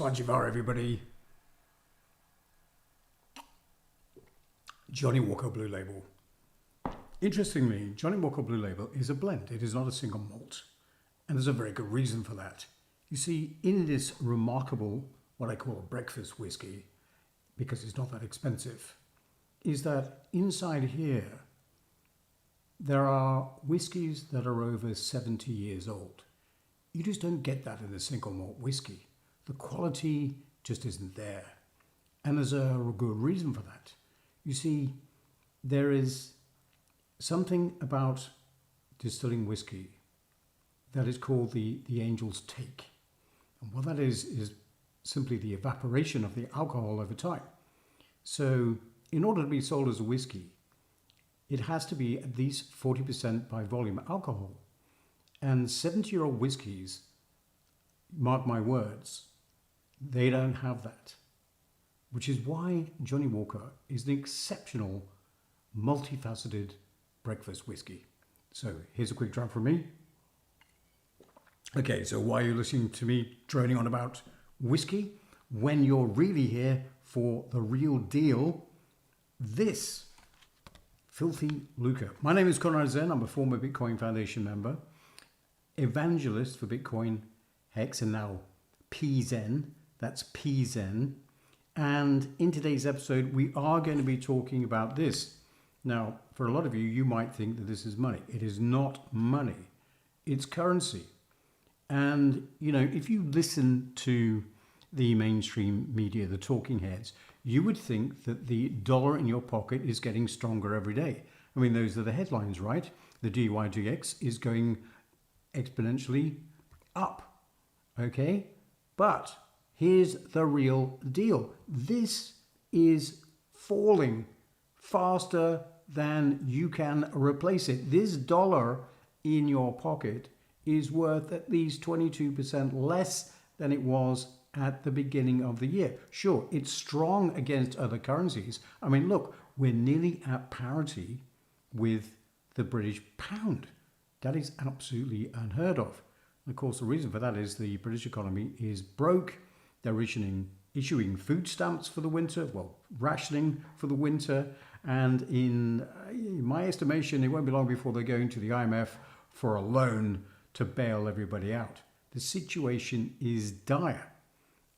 Sanjivar, everybody. Johnny Walker Blue Label. Interestingly, Johnny Walker Blue Label is a blend. It is not a single malt. And there's a very good reason for that. You see, in this remarkable, what I call a breakfast whiskey, because it's not that expensive, is that inside here, there are whiskies that are over 70 years old. You just don't get that in a single malt whiskey. The quality just isn't there. And there's a good reason for that. You see, there is something about distilling whiskey that is called the angel's take. And what that is simply the evaporation of the alcohol over time. So in order to be sold as a whiskey, it has to be at least 40% by volume alcohol. And 70-year-old whiskies, mark my words, they don't have that. Which is why Johnny Walker is an exceptional, multifaceted breakfast whiskey. So here's a quick drop from me. Okay, so why are you listening to me droning on about whiskey when you're really here for the real deal? This filthy lucre. My name is Conrad. I'm a former Bitcoin Foundation member, evangelist for Bitcoin Hex, and now PZEN. That's PZEN. And in today's episode, we are going to be talking about this. Now, for a lot of you, you might think that this is money. It is not money. It's currency. And, you know, if you listen to the mainstream media, the talking heads, you would think that the dollar in your pocket is getting stronger every day. I mean, those are the headlines, right? The DYDX is going exponentially up, okay? But here's the real deal. This is falling faster than you can replace it. This dollar in your pocket is worth at least 22% less than it was at the beginning of the year. Sure, it's strong against other currencies. I mean, look, we're nearly at parity with the British pound. That is absolutely unheard of. And of course, the reason for that is the British economy is broke. They're issuing food stamps for the winter, well, rationing for the winter. And in my estimation, it won't be long before they're going to the IMF for a loan to bail everybody out. The situation is dire.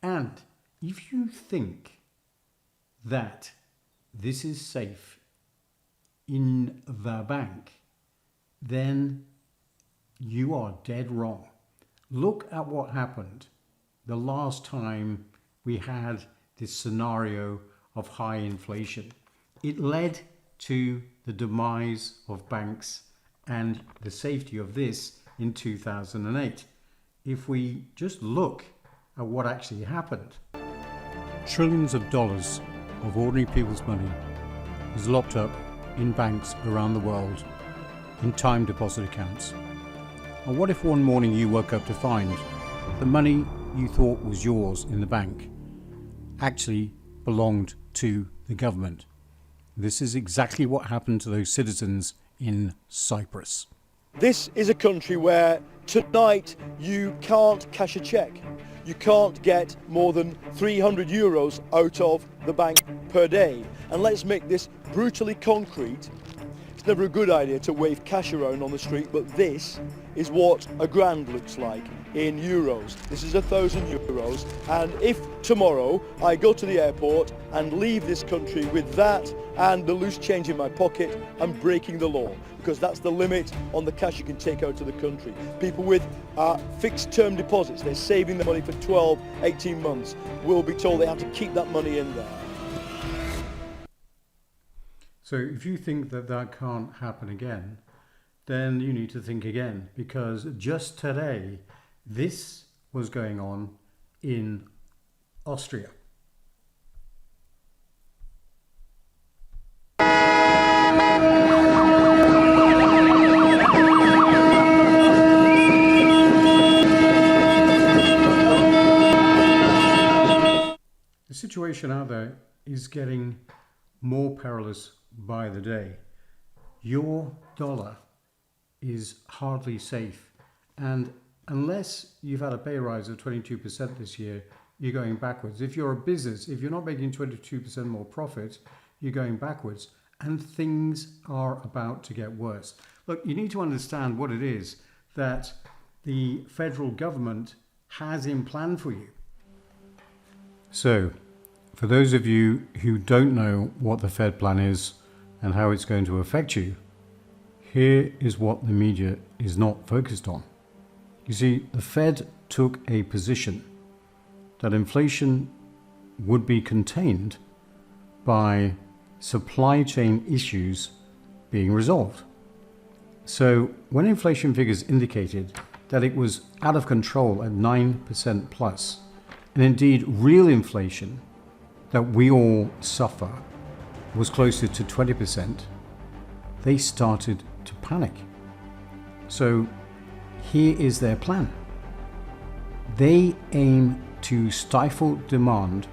And if you think that this is safe in the bank, then you are dead wrong. Look at what happened the last time we had this scenario of high inflation. It led to the demise of banks and the safety of this in 2008. If we just look at what actually happened. Trillions of dollars of ordinary people's money is locked up in banks around the world in time deposit accounts. And what if one morning you woke up to find the money you thought was yours in the bank actually belonged to the government? This is exactly what happened to those citizens in Cyprus. This is a country where tonight you can't cash a cheque. You can't get more than 300 euros out of the bank per day. And let's make this brutally concrete. It's never a good idea to wave cash around on the street, but this is what a grand looks like in euros. This is 1,000 euros. And if tomorrow I go to the airport and leave this country with that and the loose change in my pocket, I'm breaking the law, because that's the limit on the cash you can take out of the country. People with fixed term deposits, they're saving the money for 12, 18 months, will be told they have to keep that money in there. So if you think that that can't happen again, then you need to think again, because just today, this was going on in Austria. The situation out there is getting more perilous by the day. Your dollar is hardly safe, and unless you've had a pay rise of 22% this year, you're going backwards. If you're a business, if you're not making 22% more profit, you're going backwards. And things are about to get worse. Look, you need to understand what it is that the federal government has in plan for you. So, for those of you who don't know what the Fed plan is and how it's going to affect you, here is what the media is not focused on. You see, the Fed took a position that inflation would be contained by supply chain issues being resolved. So when inflation figures indicated that it was out of control at 9% plus, and indeed real inflation that we all suffer was closer to 20%, they started to panic. So here is their plan. They aim to stifle demand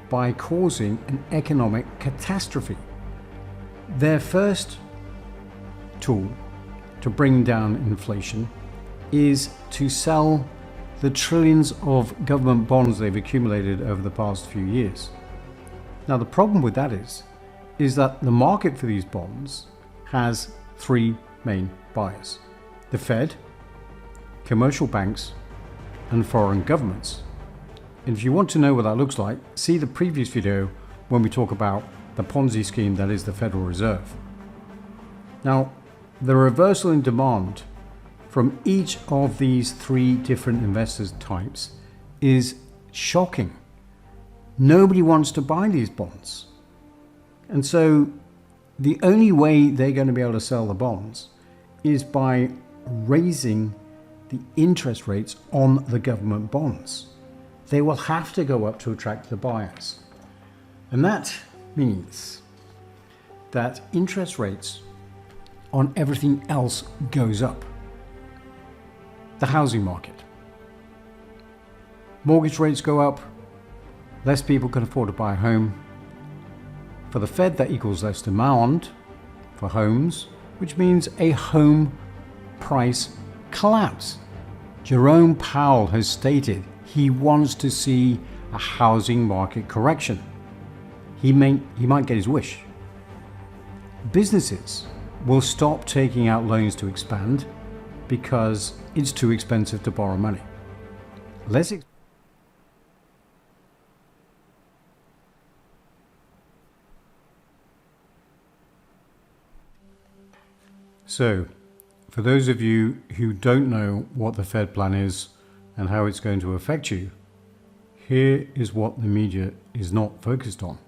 by causing an economic catastrophe. Their first tool to bring down inflation is to sell the trillions of government bonds they've accumulated over the past few years. Now the problem with that is that the market for these bonds has three main buyers: the Fed, commercial banks, and foreign governments. And if you want to know what that looks like, see the previous video when we talk about the Ponzi scheme that is the Federal Reserve. Now, the reversal in demand from each of these three different investors types is shocking. Nobody wants to buy these bonds. And so the only way they're going to be able to sell the bonds is by raising the interest rates on the government bonds. They will have to go up to attract the buyers. And that means that interest rates on everything else goes up. The housing market. Mortgage rates go up, less people can afford to buy a home. For the Fed, that equals less demand for homes, which means a home price collapse. Jerome Powell has stated he wants to see a housing market correction. He might get his wish. Businesses will stop taking out loans to expand because it's too expensive to borrow money. So, for those of you who don't know what the Fed plan is and how it's going to affect you, here is what the media is not focused on.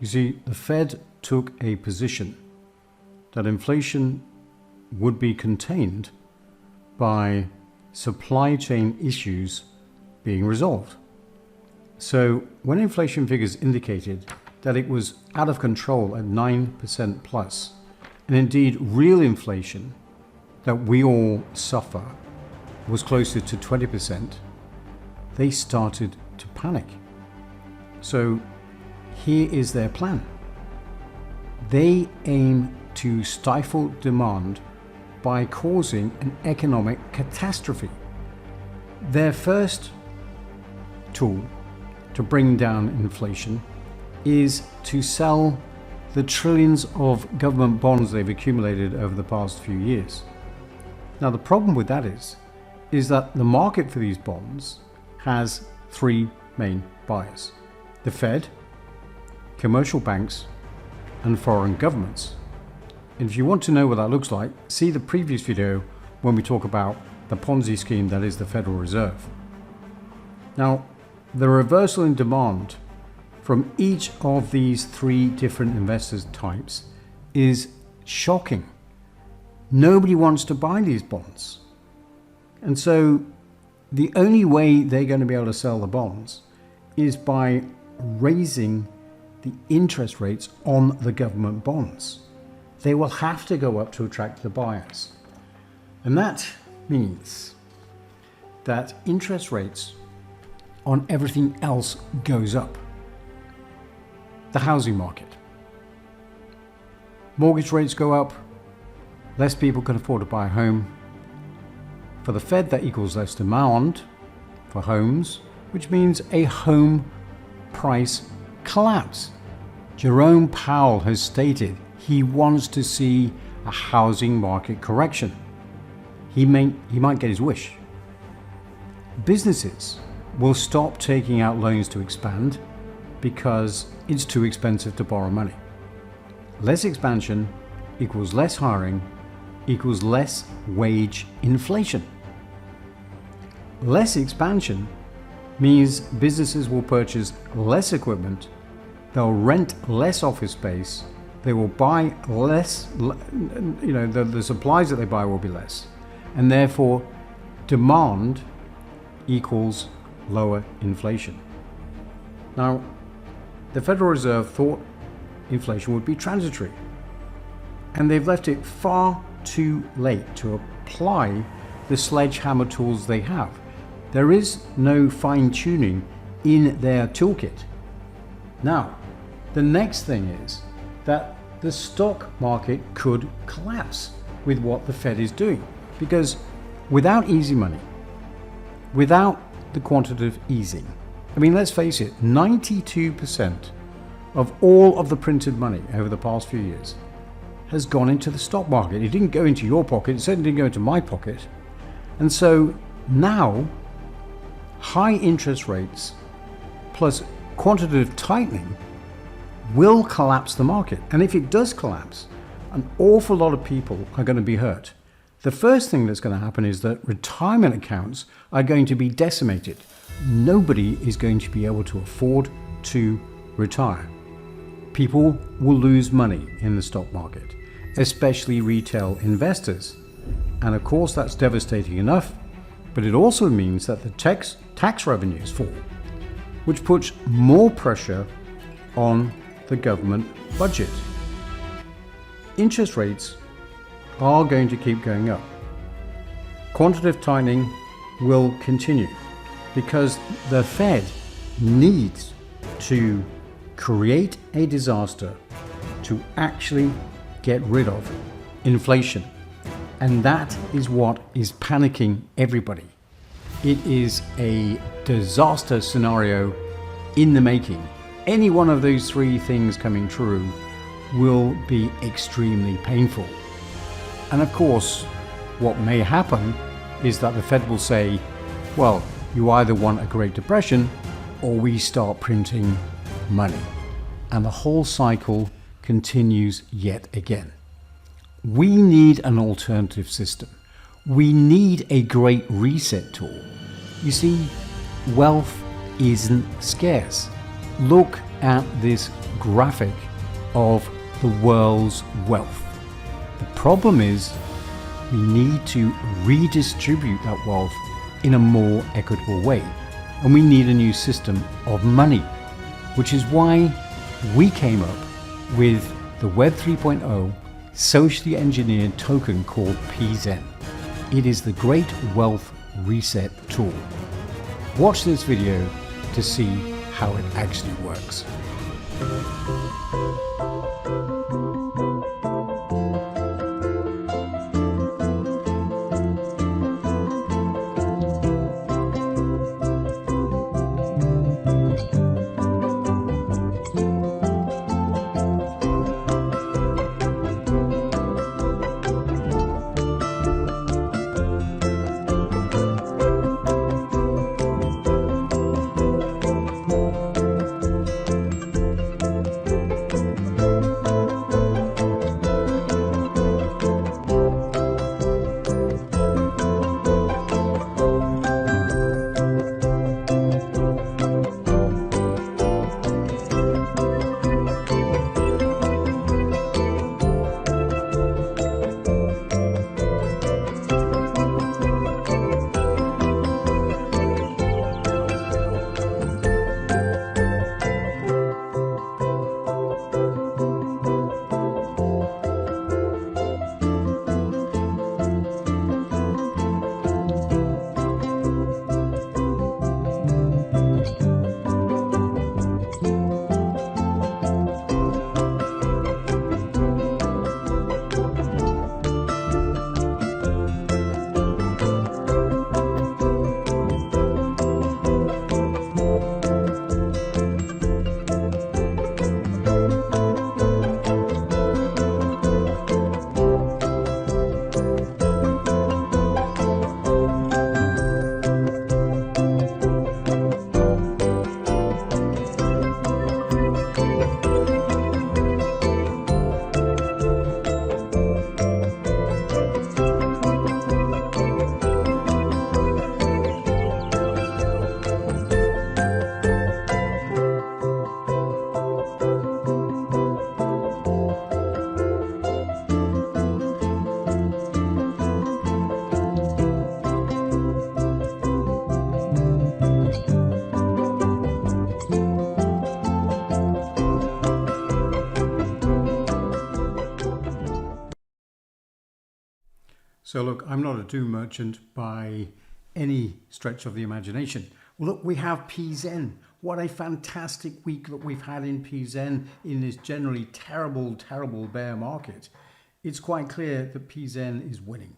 You see, the Fed took a position that inflation would be contained by supply chain issues being resolved. So when inflation figures indicated that it was out of control at 9% plus, and indeed real inflation that we all suffer was closer to 20%, they started to panic. So here is their plan. They aim to stifle demand by causing an economic catastrophe. Their first tool to bring down inflation is to sell the trillions of government bonds they've accumulated over the past few years. Now the problem with that is that the market for these bonds has three main buyers: the Fed, commercial banks, and foreign governments. And if you want to know what that looks like, see the previous video when we talk about the Ponzi scheme that is the Federal Reserve. Now, the reversal in demand from each of these three different investors types is shocking. Nobody wants to buy these bonds. And so the only way they're going to be able to sell the bonds is by raising the interest rates on the government bonds. They will have to go up to attract the buyers. And that means that interest rates on everything else goes up. The housing market. Mortgage rates go up, less people can afford to buy a home. For the Fed, that equals less demand for homes, which means a home price collapse. Jerome Powell has stated he wants to see a housing market correction. He might get his wish. Businesses will stop taking out loans to expand because it's too expensive to borrow money. Less expansion equals less hiring equals less wage inflation. Less expansion means businesses will purchase less equipment, they'll rent less office space, they will buy less, the supplies that they buy will be less, and therefore demand equals lower inflation. Now, the Federal Reserve thought inflation would be transitory, and they've left it far too late to apply the sledgehammer tools they have. There is no fine-tuning in their toolkit. Now, the next thing is that the stock market could collapse with what the Fed is doing, because without easy money, without the quantitative easing, I mean, let's face it, 92% of all of the printed money over the past few years has gone into the stock market. It didn't go into your pocket, it certainly didn't go into my pocket. And so now, high interest rates plus quantitative tightening will collapse the market. And if it does collapse, an awful lot of people are going to be hurt. The first thing that's going to happen is that retirement accounts are going to be decimated. Nobody is going to be able to afford to retire. People will lose money in the stock market, especially retail investors. And of course, that's devastating enough, but it also means that the tax revenues fall, which puts more pressure on the government budget. Interest rates are going to keep going up. Quantitative tightening will continue because the Fed needs to create a disaster to actually get rid of inflation. And that is what is panicking everybody. It is a disaster scenario in the making. Any one of those three things coming true will be extremely painful. And of course, what may happen is that the Fed will say, well, you either want a Great Depression or we start printing money. And the whole cycle continues yet again. We need an alternative system. We need a great reset tool. You see, wealth isn't scarce. Look at this graphic of the world's wealth. The problem is we need to redistribute that wealth in a more equitable way. And we need a new system of money, which is why we came up with the Web 3.0 socially engineered token called PZEN. It is the Great Wealth Reset Tool. Watch this video to see how it actually works. So look, I'm not a doom merchant by any stretch of the imagination. Look, we have PZEN. What a fantastic week that we've had in PZEN in this generally terrible, terrible bear market. It's quite clear that PZEN is winning.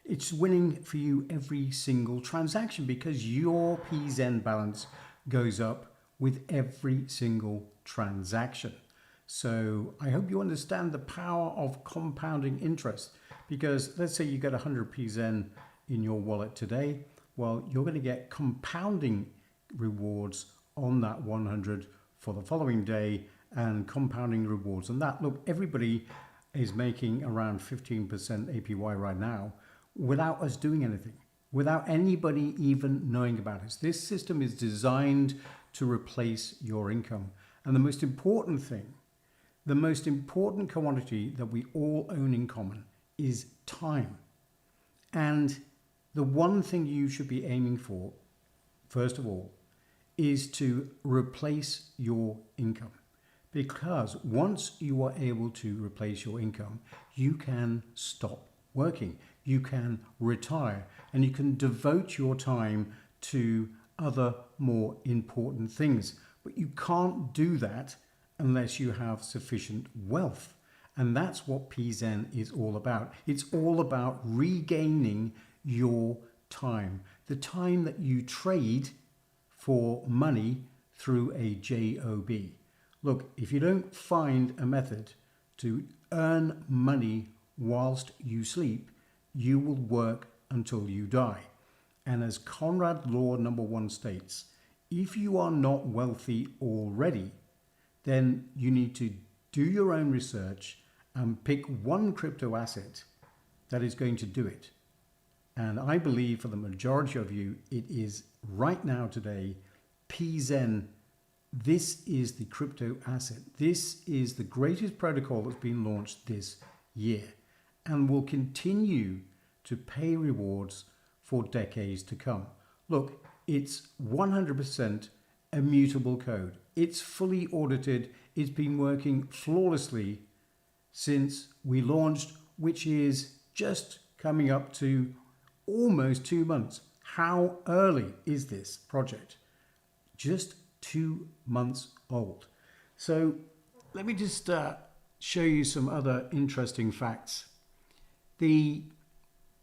It's winning for you every single transaction because your PZEN balance goes up with every single transaction. So I hope you understand the power of compounding interest, because let's say you get 100 PZEN in your wallet today. Well, you're going to get compounding rewards on that 100 for the following day, and compounding rewards on that. Look, everybody is making around 15% APY right now without us doing anything, without anybody even knowing about it. This system is designed to replace your income. And the most important thing, the most important commodity that we all own in common is time. And the one thing you should be aiming for, first of all, is to replace your income. Because once you are able to replace your income, you can stop working, you can retire, and you can devote your time to other more important things. But you can't do that unless you have sufficient wealth. And that's what PZEN is all about. It's all about regaining your time, the time that you trade for money through a job. Look, if you don't find a method to earn money whilst you sleep, you will work until you die. And as Conrad law number 1 states, if you are not wealthy already, then you need to do your own research and pick one crypto asset that is going to do it. And I believe for the majority of you, it is right now today, PZEN. This is the crypto asset. This is the greatest protocol that's been launched this year and will continue to pay rewards for decades to come. Look, it's 100% immutable code. It's fully audited. It's been working flawlessly since we launched, which is just coming up to almost 2 months. How early is this project? Just 2 months old. So let me just show you some other interesting facts. The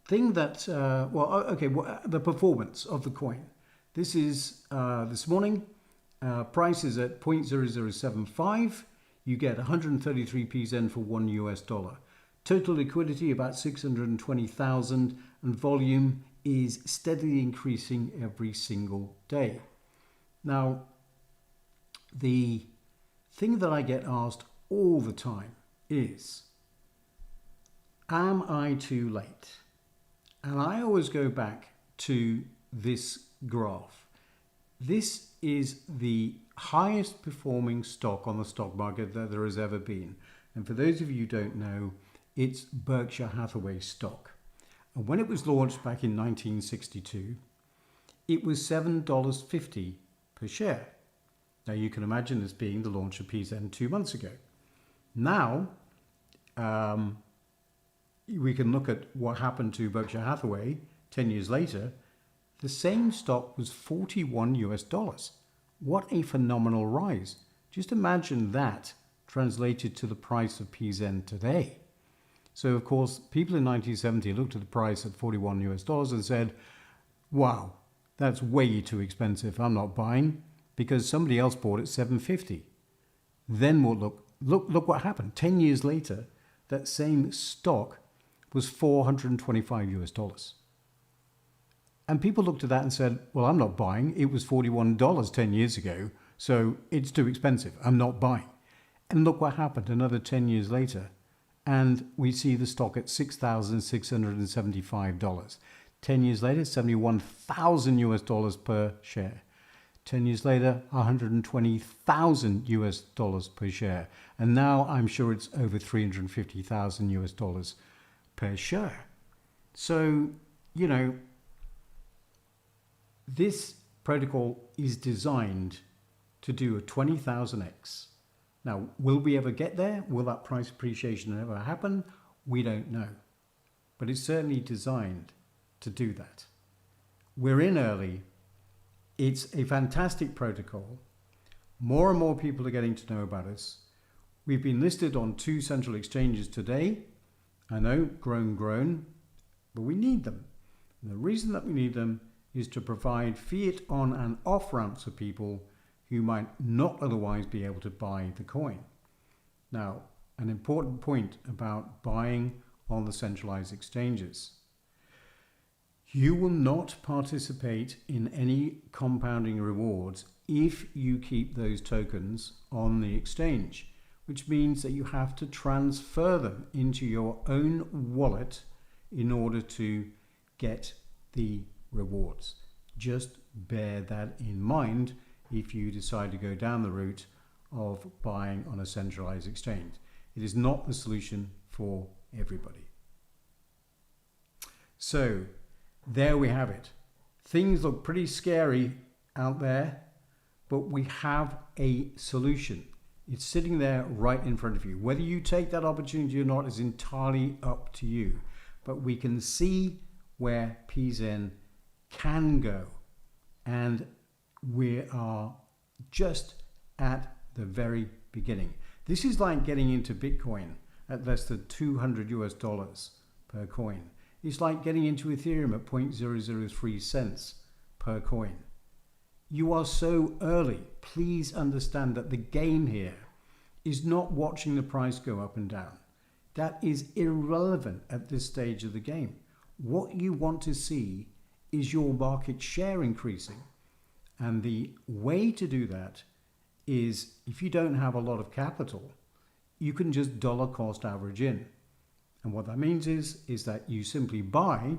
thing that, the performance of the coin. This is this morning. Price is at 0.0075. You get 133 PZEN for $1. Total liquidity about 620,000, and volume is steadily increasing every single day. Now, the thing that I get asked all the time is, am I too late? And I always go back to this graph. This is the highest performing stock on the stock market that there has ever been. And for those of you who don't know, it's Berkshire Hathaway stock. And when it was launched back in 1962, it was $7.50 per share. Now you can imagine this being the launch of PZEN 2 months ago. Now, we can look at what happened to Berkshire Hathaway 10 years later. The same stock was $41. What a phenomenal rise. Just imagine that translated to the price of PZEN today. So of course, people in 1970 looked at the price at $41 and said, wow, that's way too expensive. I'm not buying, because somebody else bought it $7.50. Then we'll look what happened. 10 years later, that same stock was $425. And people looked at that and said, well, I'm not buying. It was $41 10 years ago, so it's too expensive. I'm not buying. And look what happened another 10 years later. And we see the stock at $6,675. 10 years later, $71,000 per share. 10 years later, $120,000 per share. And now I'm sure it's over $350,000 per share. So, you know, this protocol is designed to do a 20,000x. Now, will we ever get there? Will that price appreciation ever happen? We don't know. but it's certainly designed to do that. We're in early. It's a fantastic protocol. More and more people are getting to know about us. We've been listed on 2 central exchanges today. I know, grown, but we need them. And the reason that we need them is to provide fiat on and off ramps for people who might not otherwise be able to buy the coin. Now, an important point about buying on the centralized exchanges. You will not participate in any compounding rewards if you keep those tokens on the exchange, which means that you have to transfer them into your own wallet in order to get the rewards. Just bear that in mind if you decide to go down the route of buying on a centralized exchange. It is not the solution for everybody. So there we have it. Things look pretty scary out there, but we have a solution. It's sitting there right in front of you. Whether you take that opportunity or not is entirely up to you. But we can see where PZEN can go. And we are just at the very beginning. This is like getting into Bitcoin at less than $200 per coin. It's like getting into Ethereum at 0.003 cents per coin. You are so early. Please understand that the game here is not watching the price go up and down. That is irrelevant at this stage of the game. What you want to see is your market share increasing. And the way to do that is, if you don't have a lot of capital, you can just dollar cost average in. And what that means is that you simply buy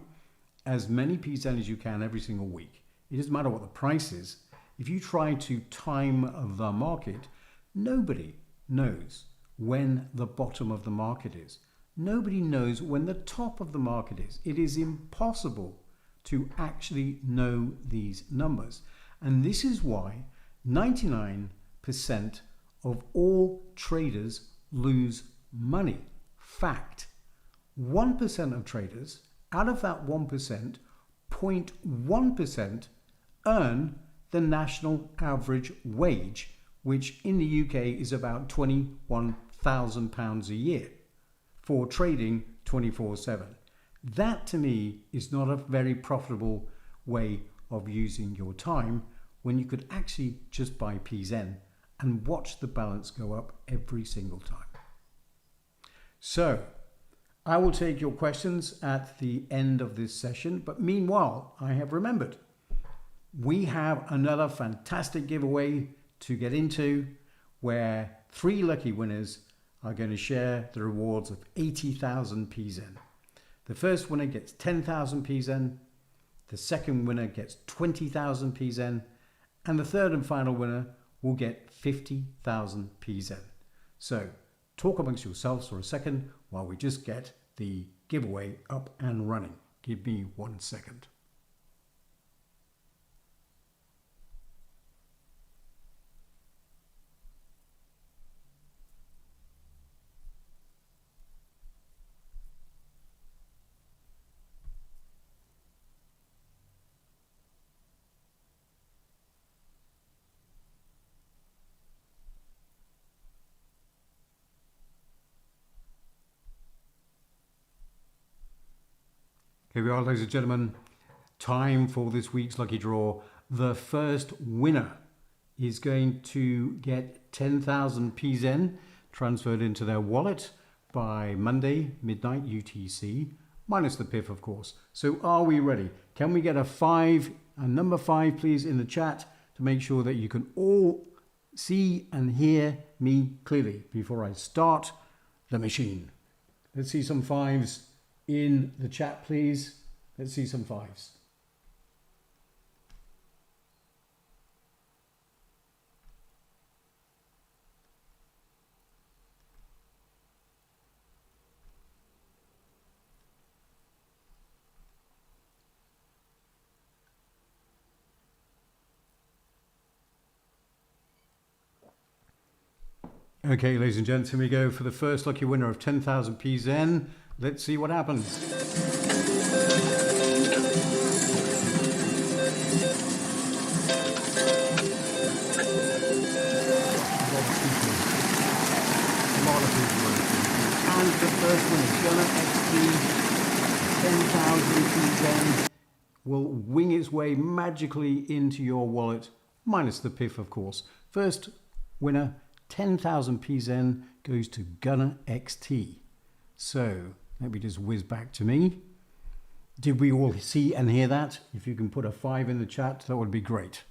as many PZEN as you can every single week. It doesn't matter what the price is. If you try to time the market, nobody knows when the bottom of the market is. Nobody knows when the top of the market is. It is impossible to actually know these numbers. And this is why 99% of all traders lose money. Fact. 1% of traders, out of that 1%, 0.1% earn the national average wage, which in the UK is about £21,000 a year for trading 24/7. That to me is not a very profitable way of using your time when you could actually just buy PZEN and watch the balance go up every single time. So I will take your questions at the end of this session, but meanwhile, I have remembered we have another fantastic giveaway to get into where 3 lucky winners are going to share the rewards of 80,000 PZEN. The first winner gets 10,000 PZEN, the second winner gets 20,000 PZEN, and the third and final winner will get 50,000 PZEN. So talk amongst yourselves for a second while we just get the giveaway up and running. Give me 1 second. Here we are, ladies and gentlemen. Time for this week's lucky draw. The first winner is going to get 10,000 PZEN transferred into their wallet by Monday, midnight UTC, minus the PIF, of course. So are we ready? Can we get a number 5, please, in the chat to make sure that you can all see and hear me clearly before I start the machine? Let's see some 5s. In the chat, please. Let's see some 5s. Okay, ladies and gents, here we go for the first lucky winner of 10,000 PZEN. Let's see what happens. will wing its way magically into your wallet, minus the PIF, of course. First winner, 10,000 PZEN, goes to Gunner XT. So let me just whiz back to me. Did we all see and hear that? If you can put a 5 in the chat, that would be great.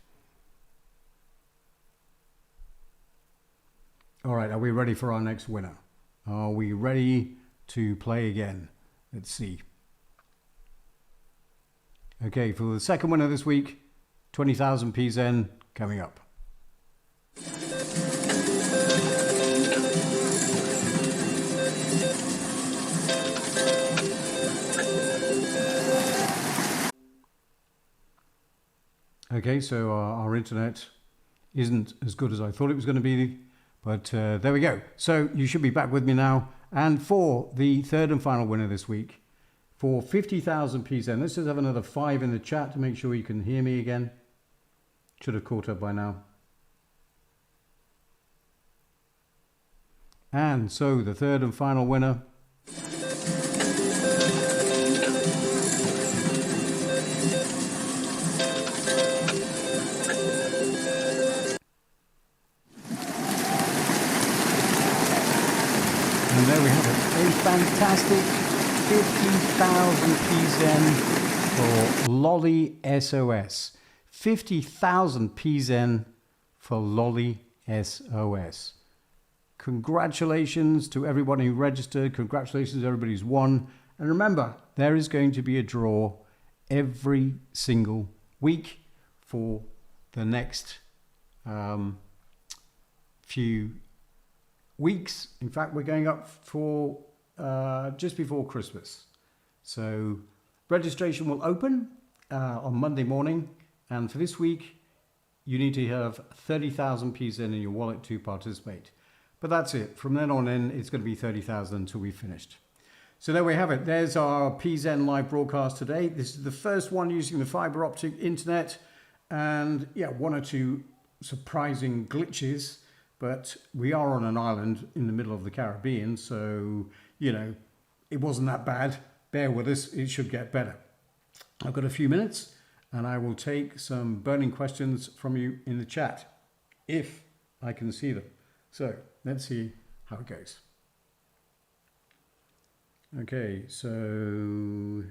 All right, are we ready for our next winner? Are we ready to play again? Let's see. Okay, for the second winner this week, 20,000 PZEN coming up. Okay, so our internet isn't as good as I thought it was going to be, but there we go. So you should be back with me now. And for the third and final winner this week, for 50,000 PZEN, let's just have another 5 in the chat to make sure you can hear me again. Should have caught up by now. And so the third and final winner. And there we have it, a fantastic 50,000 PZEN for Lolly SOS. 50,000 PZEN for Lolly SOS. Congratulations to everybody who registered. Congratulations to everybody who's won. And remember, there is going to be a draw every single week for the next few weeks. In fact, we're going up for just before Christmas. So registration will open on Monday morning. And for this week, you need to have 30,000 PZEN in your wallet to participate. But that's it. From then on in, it's going to be 30,000 until we've finished. So there we have it. There's our PZEN live broadcast today. This is the first one using the fiber optic internet. And yeah, 1 or 2 surprising glitches. But we are on an island in the middle of the Caribbean. So, you know, it wasn't that bad. Bear with us. It should get better. I've got a few minutes and I will take some burning questions from you in the chat, if I can see them. So let's see how it goes. Okay, so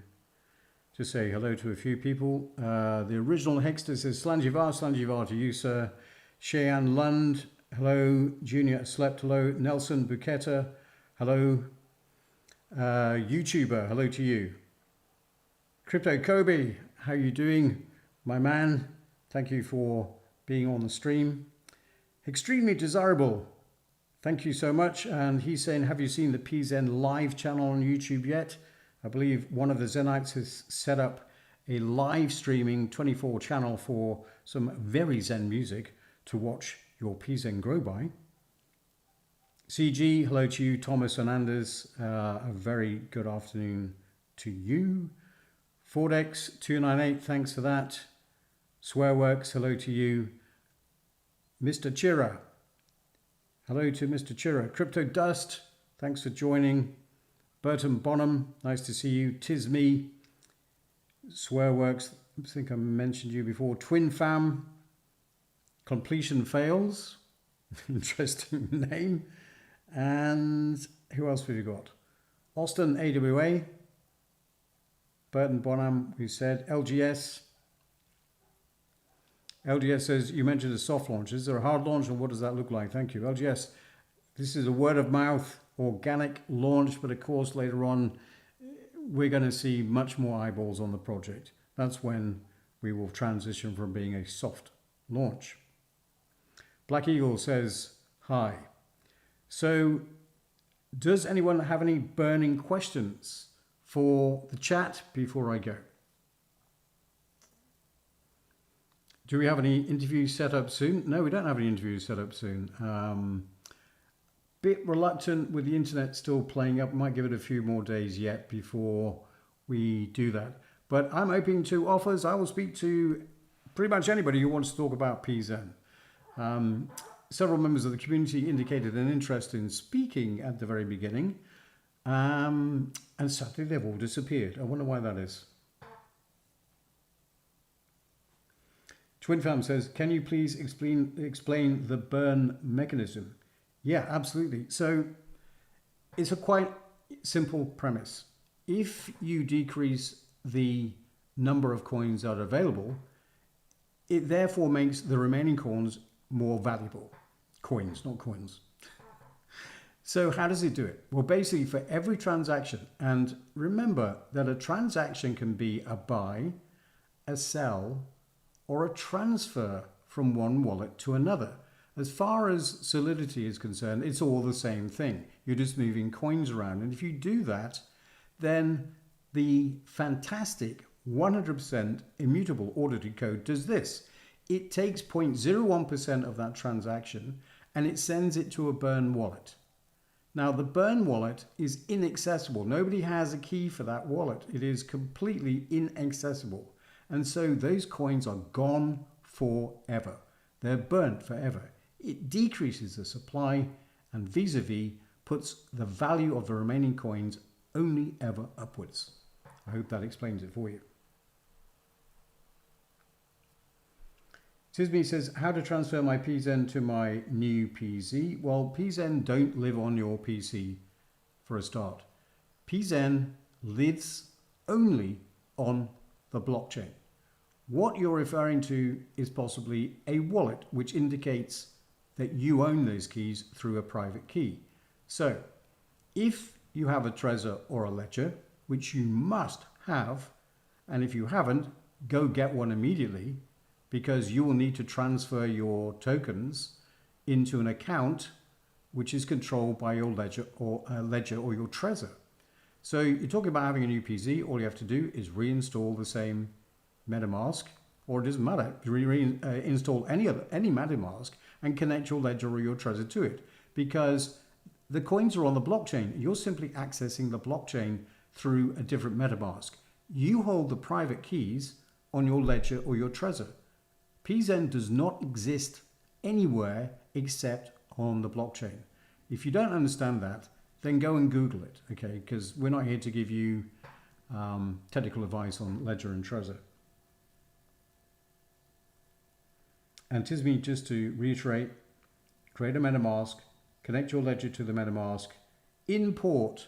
just say hello to a few people. The original Hexter says, Slanjivar to you, sir. Cheyenne Lund, hello. Junior Slept, hello. Nelson Buchetta, hello. YouTuber, hello to you. Crypto Kobe, how you doing, my man? Thank you for being on the stream. Extremely desirable. Thank you so much. And he's saying, have you seen the PZEN live channel on YouTube yet? I believe one of the Zenites has set up a live streaming 24 channel for some very Zen music to watch your PZEN grow by. CG, hello to you. Thomas Hernandez, a very good afternoon to you. Fordex298, thanks for that. Swearworks, hello to you. Mr. Chira, hello to Mr. Chira. Crypto Dust, thanks for joining. Burton Bonham, nice to see you. Tis me. Swearworks, I think I mentioned you before. Twin Fam, Completion Fails, interesting name. And who else have you got? Austin AWA. Burton Bonham, we said. LGS. LGS says, you mentioned a soft launch. Is there a hard launch and what does that look like? Thank you. LGS, this is a word of mouth, organic launch, but of course later on we're going to see much more eyeballs on the project. That's when we will transition from being a soft launch. Black Eagle says, hi. So does anyone have any burning questions for the chat before I go? Do we have any interviews set up soon? No, we don't have any interviews set up soon. Bit reluctant with the internet still playing up. Might give it a few more days yet before we do that. But I'm open to offers. I will speak to pretty much anybody who wants to talk about PZEN. Several members of the community indicated an interest in speaking at the very beginning. And sadly, they've all disappeared. I wonder why that is. Twin Fam says, can you please explain the burn mechanism? Yeah, absolutely. So it's a quite simple premise. If you decrease the number of coins that are available, it therefore makes the remaining coins more valuable. Coins, not coins. So how does it do it? Well, basically for every transaction, and remember that a transaction can be a buy, a sell, or a transfer from one wallet to another. As far as Solidity is concerned, it's all the same thing. You're just moving coins around. And if you do that, then the fantastic 100% immutable audited code does this. It takes 0.01% of that transaction and it sends it to a burn wallet. Now, the burn wallet is inaccessible. Nobody has a key for that wallet. It is completely inaccessible. And so those coins are gone forever. They're burnt forever. It decreases the supply and vis-a-vis puts the value of the remaining coins only ever upwards. I hope that explains it for you. Tisby says, how to transfer my PZEN to my new PZ? Well, PZEN don't live on your PC for a start. PZEN lives only on the blockchain. What you're referring to is possibly a wallet, which indicates that you own those keys through a private key. So if you have a Trezor or a Ledger, which you must have, and if you haven't, go get one immediately, because you will need to transfer your tokens into an account which is controlled by your Ledger or your Trezor. So you're talking about having a new PZ, all you have to do is reinstall the same MetaMask, or it doesn't matter, install any MetaMask and connect your Ledger or your Trezor to it, because the coins are on the blockchain. You're simply accessing the blockchain through a different MetaMask. You hold the private keys on your Ledger or your Trezor. PZEN does not exist anywhere except on the blockchain. If you don't understand that, then go and Google it, okay? Because we're not here to give you technical advice on Ledger and Trezor. And Tismi, just to reiterate, create a MetaMask, connect your Ledger to the MetaMask, import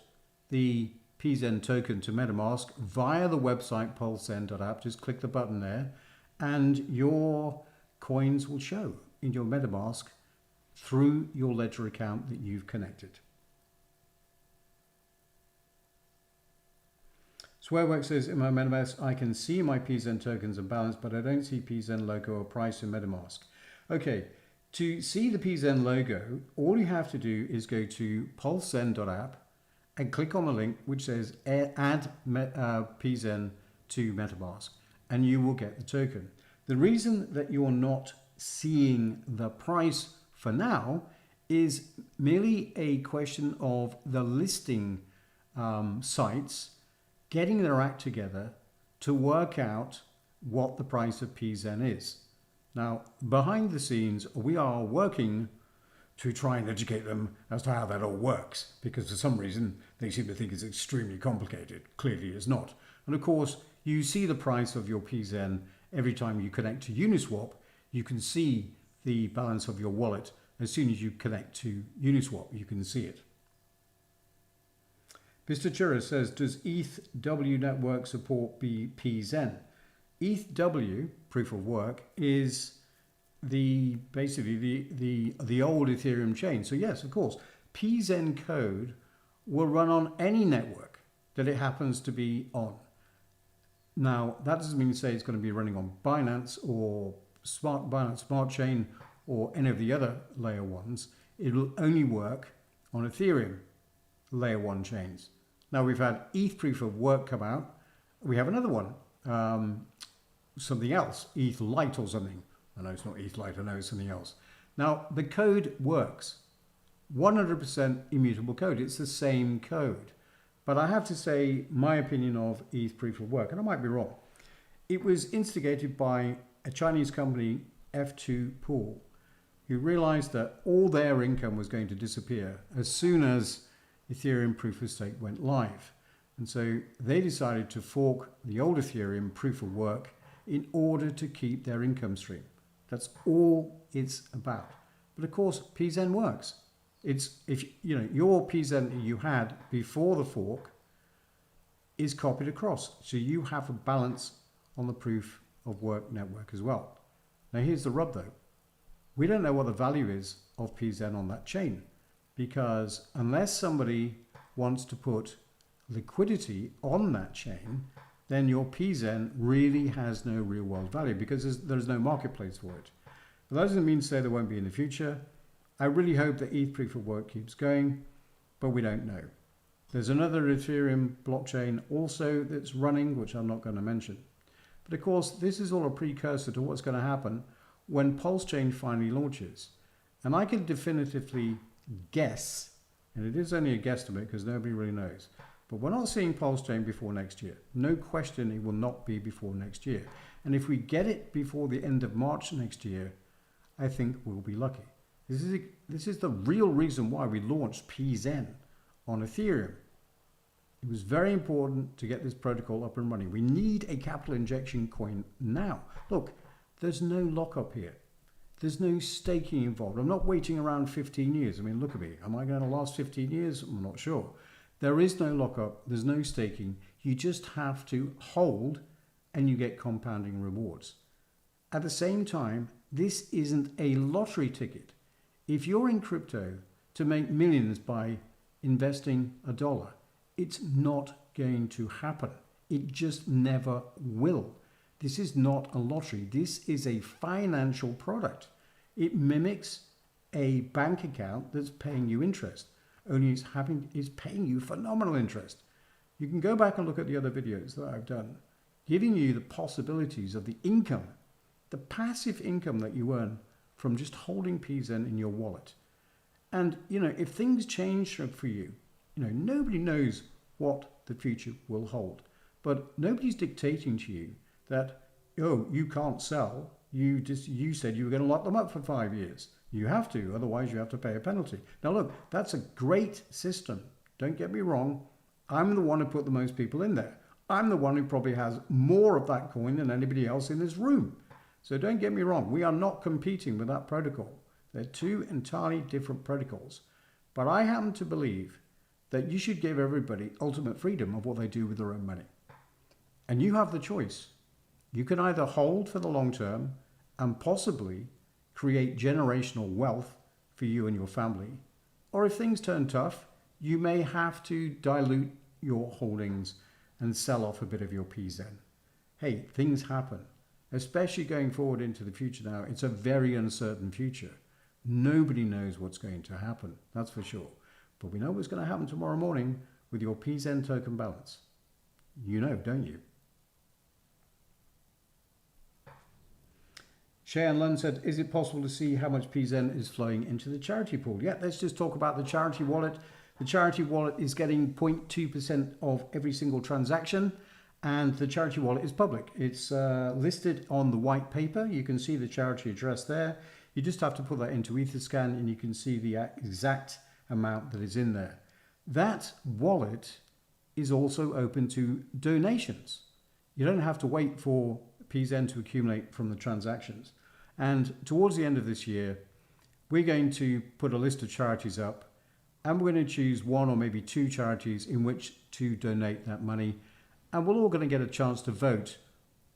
the PZEN token to MetaMask via the website PulseZen.app. Just click the button there, and your coins will show in your MetaMask through your Ledger account that you've connected. Swearwork says, in my MetaMask, I can see my PZEN tokens and balance, but I don't see PZEN logo or price in MetaMask. Okay, to see the PZEN logo, all you have to do is go to PulseZen.app and click on the link which says add PZEN to MetaMask, and you will get the token. The reason that you're not seeing the price for now is merely a question of the listing sites getting their act together to work out what the price of PZEN is. Now, behind the scenes, we are working to try and educate them as to how that all works, because for some reason they seem to think it's extremely complicated. Clearly it's not. And of course, you see the price of your PZEN every time you connect to Uniswap. You can see the balance of your wallet as soon as you connect to Uniswap. You can see it. Mr. Chura says, does ETH-W network support PZEN? ETH-W, proof of work, is basically the old Ethereum chain. So yes, of course, PZEN code will run on any network that it happens to be on. Now, that doesn't mean to say it's going to be running on Binance or Binance Smart Chain or any of the other layer ones. It will only work on Ethereum layer 1 chains. Now, we've had ETH proof of work come out. We have another one, something else, ETH Lite or something. I know it's not ETH Lite, I know it's something else. Now, the code works. 100% immutable code. It's the same code. But I have to say my opinion of ETH proof of work, and I might be wrong. It was instigated by a Chinese company, F2 Pool, who realized that all their income was going to disappear as soon as Ethereum proof of stake went live. And so they decided to fork the old Ethereum proof of work in order to keep their income stream. That's all it's about. But of course, PZEN works. It's if you know your PZEN that you had before the fork is copied across, so you have a balance on the proof of work network as well. Now here's the rub though. We don't know what the value is of PZEN on that chain, because unless somebody wants to put liquidity on that chain, then your PZEN really has no real world value, because there's no marketplace for it. But that doesn't mean to say there won't be in the future. I really hope that ETH proof of work keeps going, but we don't know. There's another Ethereum blockchain also that's running, which I'm not going to mention. But of course, this is all a precursor to what's going to happen when Pulse Chain finally launches. And I can definitively guess, and it is only a guesstimate because nobody really knows, but we're not seeing Pulse Chain before next year. No question it will not be before next year. And if we get it before the end of March next year, I think we'll be lucky. This is the real reason why we launched PZEN on Ethereum. It was very important to get this protocol up and running. We need a capital injection coin now. Look, there's no lockup here. There's no staking involved. I'm not waiting around 15 years. I mean, look at me. Am I going to last 15 years? I'm not sure. There is no lockup. There's no staking. You just have to hold and you get compounding rewards. At the same time, this isn't a lottery ticket. If you're in crypto to make millions by investing $1, it's not going to happen. It just never will. This is not a lottery. This is a financial product. It mimics a bank account that's paying you interest, only it's paying you phenomenal interest. You can go back and look at the other videos that I've done, giving you the possibilities of the income, the passive income that you earn from just holding PZEN in your wallet. And, you know, if things change for you, you know, nobody knows what the future will hold, but nobody's dictating to you that, oh, you can't sell. You said you were going to lock them up for 5 years. You have to, otherwise you have to pay a penalty. Now look, that's a great system. Don't get me wrong. I'm the one who put the most people in there. I'm the one who probably has more of that coin than anybody else in this room. So don't get me wrong. We are not competing with that protocol. They're two entirely different protocols. But I happen to believe that you should give everybody ultimate freedom of what they do with their own money. And you have the choice. You can either hold for the long term and possibly create generational wealth for you and your family, or if things turn tough, you may have to dilute your holdings and sell off a bit of your PZEN. Hey, things happen, especially going forward into the future now. It's a very uncertain future. Nobody knows what's going to happen, that's for sure. But we know what's going to happen tomorrow morning with your PZEN token balance. You know, don't you? Cheyenne Lund said, is it possible to see how much PZEN is flowing into the charity pool? Yeah, let's just talk about the charity wallet. The charity wallet is getting 0.2% of every single transaction, and the charity wallet is public. It's listed on the white paper. You can see the charity address there. You just have to put that into Etherscan and you can see the exact amount that is in there. That wallet is also open to donations. You don't have to wait for PZEN to accumulate from the transactions. And towards the end of this year, we're going to put a list of charities up, and we're going to choose one or maybe two charities in which to donate that money. And we're all going to get a chance to vote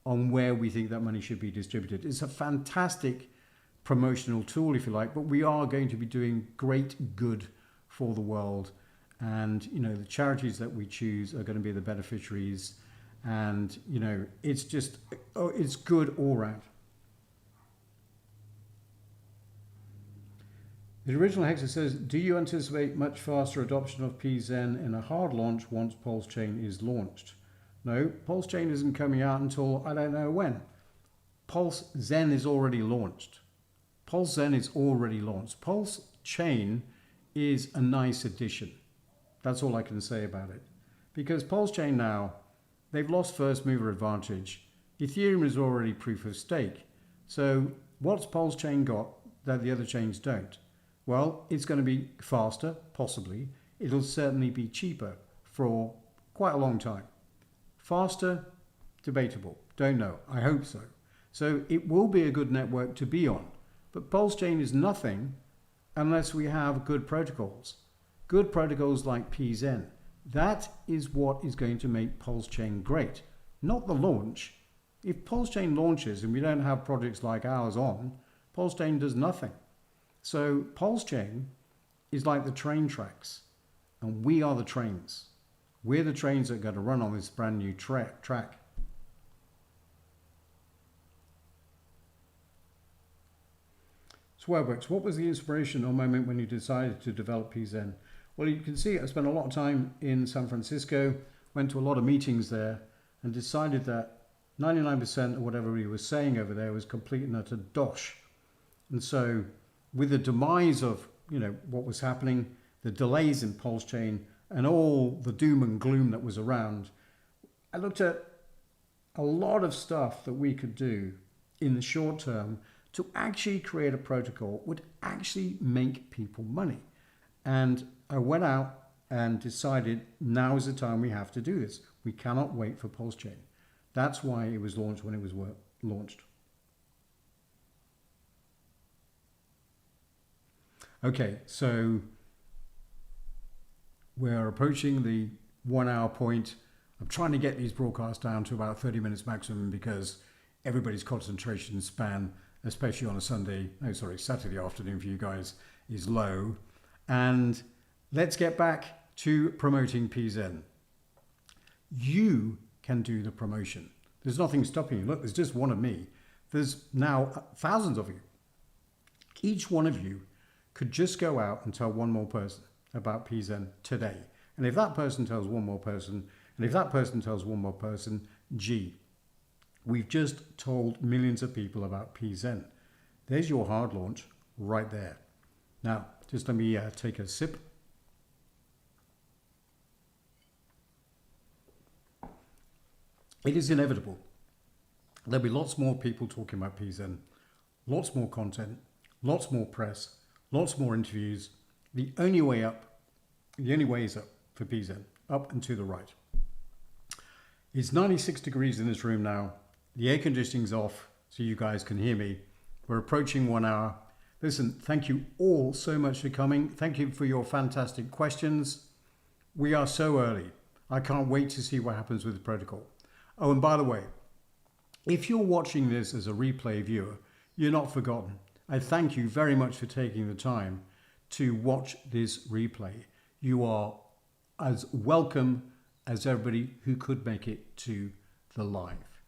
on where we think that money should be distributed. It's a fantastic promotional tool, if you like, but we are going to be doing great good for the world. And, you know, the charities that we choose are going to be the beneficiaries. And, you know, it's just, oh, it's good all round. The original Hexer says, do you anticipate much faster adoption of PZEN in a hard launch once Pulse Chain is launched? No, Pulse Chain isn't coming out until I don't know when. Pulse Zen is already launched. Pulse Zen is already launched. Pulse Chain is a nice addition. That's all I can say about it. Because Pulse Chain now, they've lost first mover advantage. Ethereum is already proof of stake. So what's Pulse Chain got that the other chains don't? Well, it's going to be faster, possibly. It'll certainly be cheaper for quite a long time. Faster, debatable. Don't know. I hope so. So it will be a good network to be on. But Pulse Chain is nothing unless we have good protocols. Good protocols like PZEN. That is what is going to make Pulse Chain great, not the launch. If Pulse Chain launches and we don't have projects like ours on, Pulse Chain does nothing. So Pulse Chain is like the train tracks, and we are the trains. We're the trains that are going to run on this brand new track. Swearworks, what was the inspiration or moment when you decided to develop PZEN? Well, you can see I spent a lot of time in San Francisco, went to a lot of meetings there, and decided that 99% of whatever he was saying over there was complete and utter dosh. And so with the demise of, what was happening, the delays in Pulse Chain and all the doom and gloom that was around, I looked at a lot of stuff that we could do in the short term to actually create a protocol would actually make people money. And I went out and decided now is the time we have to do this. We cannot wait for Pulse Chain. That's why it was launched when it was launched. Okay, so we're approaching the 1 hour point. I'm trying to get these broadcasts down to about 30 minutes maximum because everybody's concentration span, especially on a Saturday afternoon for you guys, is low. And let's get back to promoting PZEN. You can do the promotion. There's nothing stopping you. Look, there's just one of me. There's now thousands of you. Each one of you could just go out and tell one more person about PZEN today. And if that person tells one more person, and if that person tells one more person, gee, we've just told millions of people about PZEN. There's your hard launch right there. Now, just let me take a sip. It is inevitable. There'll be lots more people talking about PZEN, lots more content, lots more press, lots more interviews. The only way is up for PZEN, up and to the right. It's 96 degrees in this room now. The air conditioning's off so you guys can hear me. We're approaching 1 hour. Listen, thank you all so much for coming. Thank you for your fantastic questions. We are so early. I can't wait to see what happens with the protocol. Oh, and by the way, if you're watching this as a replay viewer, you're not forgotten. I thank you very much for taking the time to watch this replay. You are as welcome as everybody who could make it to the live.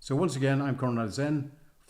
So once again, I'm Conrad Zen.